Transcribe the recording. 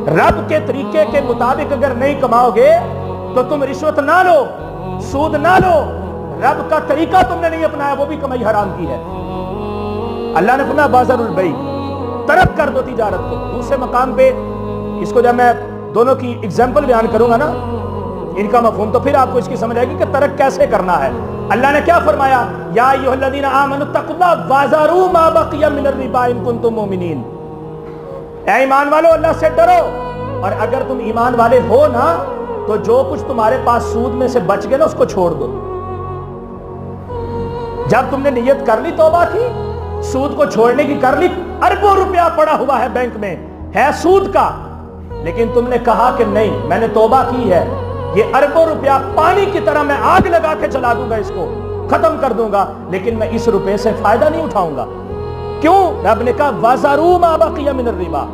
رب کے طریقے کے مطابق اگر نہیں کماؤ گے تو تم رشوت نہ لو، سود نہ لو، رب کا طریقہ تم نے نہیں اپنایا، وہ بھی کمائی حرام کی ہے۔ اللہ نے فرمایا بازار البیع، ترک کر دو تجارت کو۔ دوسرے مقام پہ اس کو جب میں دونوں کی اگزامپل بیان کروں گا نا، ان کا مفہوم، تو پھر آپ کو اس کی سمجھ آئے گی کہ ترک کیسے کرنا ہے۔ اللہ نے کیا فرمایا؟ یا ایھا الذین آمنوا اتقوا اللہ وذروا ما بقی من الربا ان کنتم مؤمنین۔ اے ایمان والو، اللہ سے ڈرو، اور اگر تم ایمان والے ہو نا تو جو کچھ تمہارے پاس سود میں سے بچ گئے نا اس کو چھوڑ دو۔ جب تم نے نیت کر لی، توبہ کی، سود کو چھوڑنے کی کر لی، اربوں روپیہ پڑا ہوا ہے بینک میں، ہے سود کا، لیکن تم نے کہا کہ نہیں، میں نے توبہ کی ہے، یہ اربوں روپیہ پانی کی طرح میں آگ لگا کے چلا دوں گا، اس کو ختم کر دوں گا، لیکن میں اس روپے سے فائدہ نہیں اٹھاؤں گا۔ کیوں؟ رب نے کہا وَذَرُوا مَا بَقِیَ مِنَ الرِّبَا،